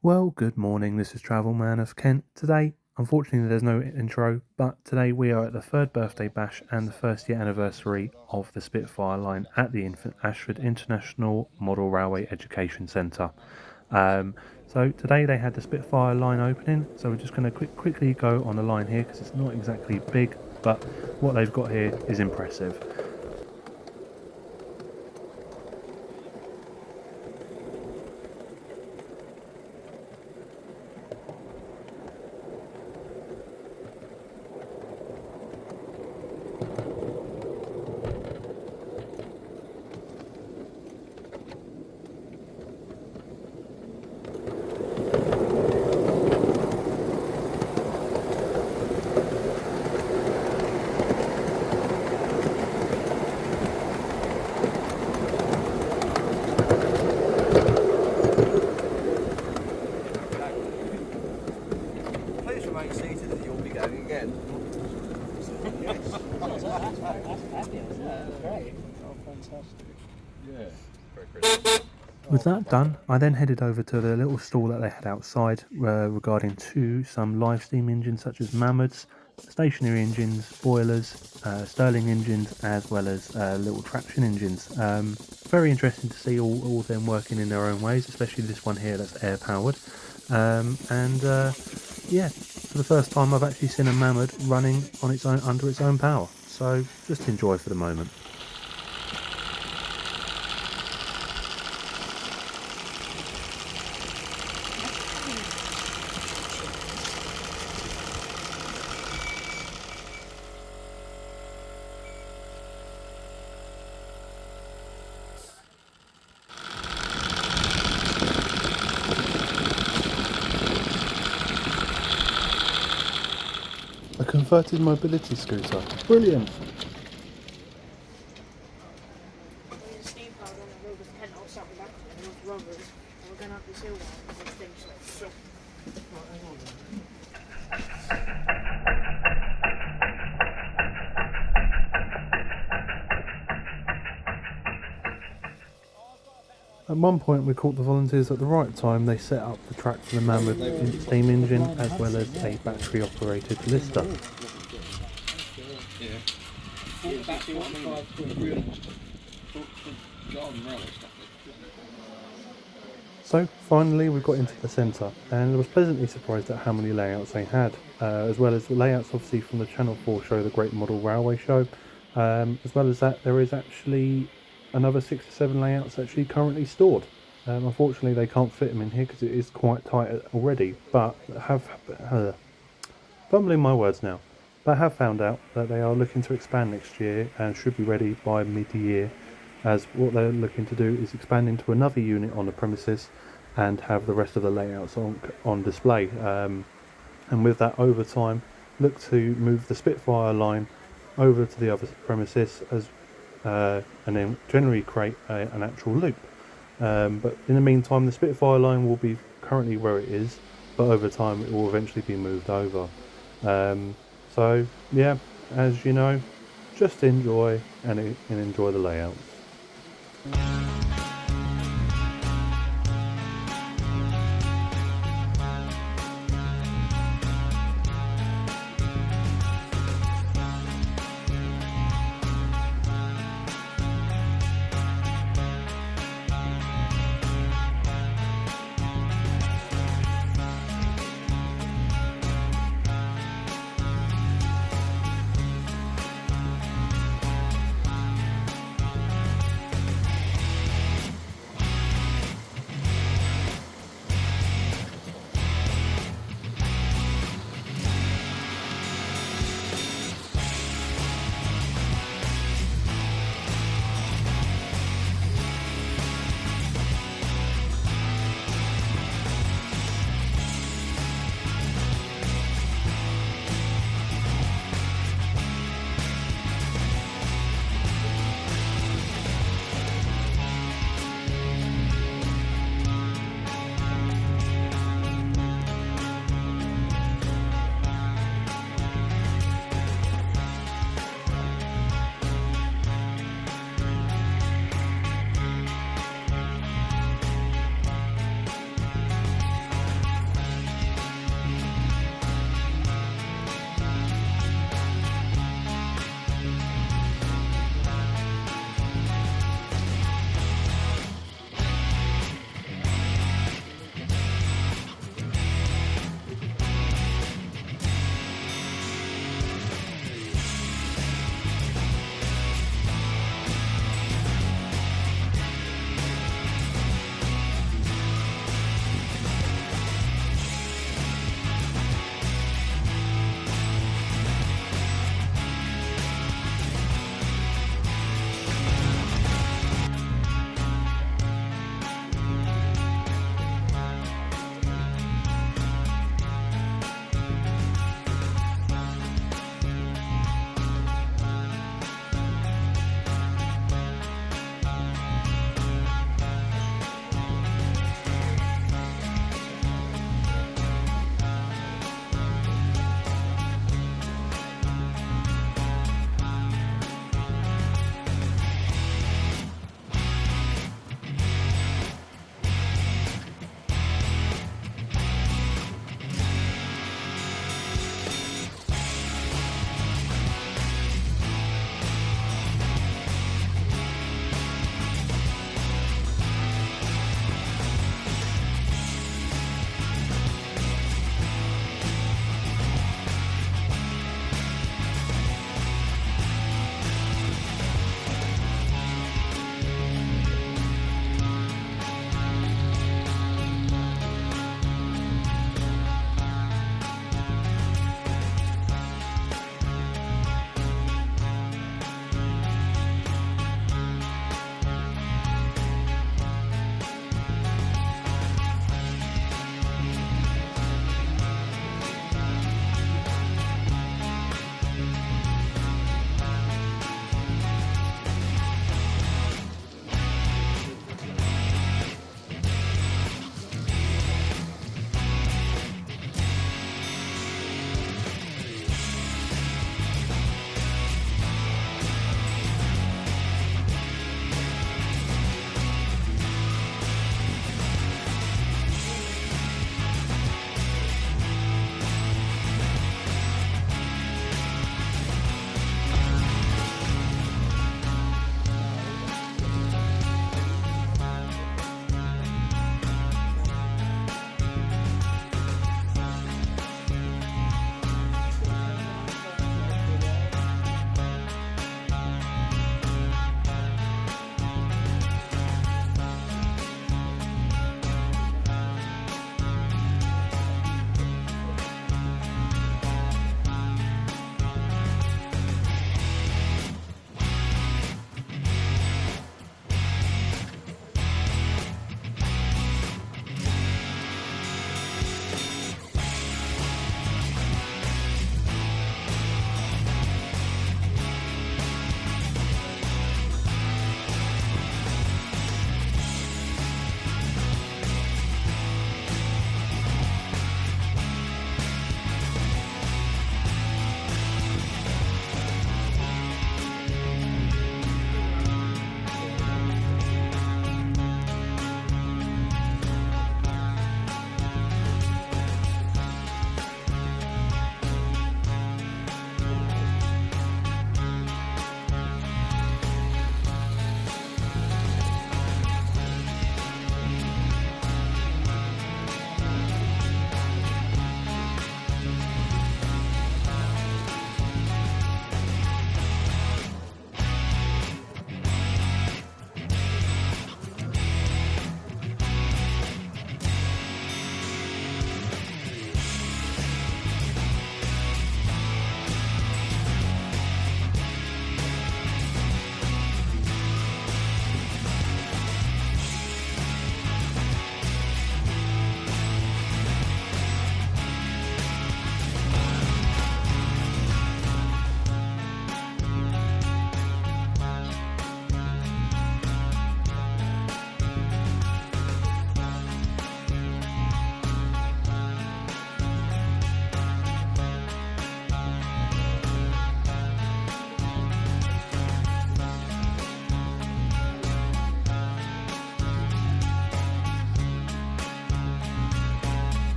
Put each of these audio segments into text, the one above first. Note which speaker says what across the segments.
Speaker 1: Well, good morning. This is Travel Man of Kent. Today, unfortunately, there's no intro, but today we are at the third birthday bash and the first year anniversary of the Spitfire Line at the Ashford International Model Railway Education Centre. So today they had the Spitfire Line opening, so we're just going to quickly go on the line here because it's not exactly big, but what they've got here is impressive.
Speaker 2: Please remain seated and you'll be going again. Yes.
Speaker 3: That's fabulous. Yeah, that's great. Oh, fantastic.
Speaker 2: Yeah. Very pretty.
Speaker 1: With that done, I then headed over to the little stall that they had outside regarding some live steam engines such as Mamods, stationary engines, boilers, Stirling engines, as well as little traction engines. Very interesting to see all of them working in their own ways, especially this one here that's air powered. Yeah, for the first time I've actually seen a Mamod running on its own under its own power. So just enjoy for the moment. A converted mobility scooter. Brilliant.
Speaker 4: Steam powered on the road with Kent outside the back of it, and rubbers, and we're going up this hill now, and this thing's like, so.
Speaker 1: At one point we caught the volunteers at the right time. They set up the track for the Mammoth steam engine as well as a battery operated lister. So finally we got into the centre and I was pleasantly surprised at how many layouts they had, as well as the layouts obviously from the Channel 4 show, the Great Model Railway Show. As well as that, there is actually another 6 or 7 layouts actually currently stored. Unfortunately they can't fit them in here because it is quite tight already, but fumbling my words now, but I have found out that they are looking to expand next year and should be ready by mid-year, as what they're looking to do is expand into another unit on the premises and have the rest of the layouts on display. And with that, over time, look to move the Spitfire line over to the other premises and then generally create an actual loop. But in the meantime, the Spitfire line will be currently where it is, but over time it will eventually be moved over. So yeah, as you know, just enjoy and enjoy the layouts.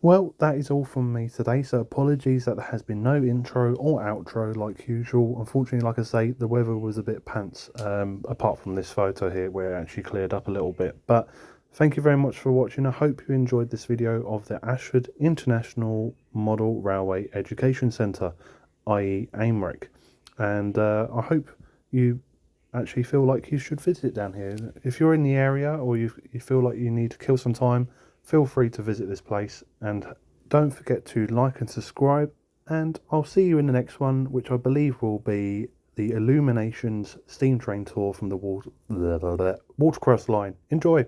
Speaker 1: Well, that is all from me today, so apologies that there has been no intro or outro like usual. Unfortunately, like I say, the weather was a bit pants, apart from this photo here where it actually cleared up a little bit. But thank you very much for watching. I hope you enjoyed this video of the Ashford International Model Railway Education Centre, i.e. AIMREC. And I hope you actually feel like you should visit down here. If you're in the area or you feel like you need to kill some time, feel free to visit this place, and don't forget to like and subscribe, and I'll see you in the next one, which I believe will be the Illuminations steam train tour from the Watercress line. Enjoy!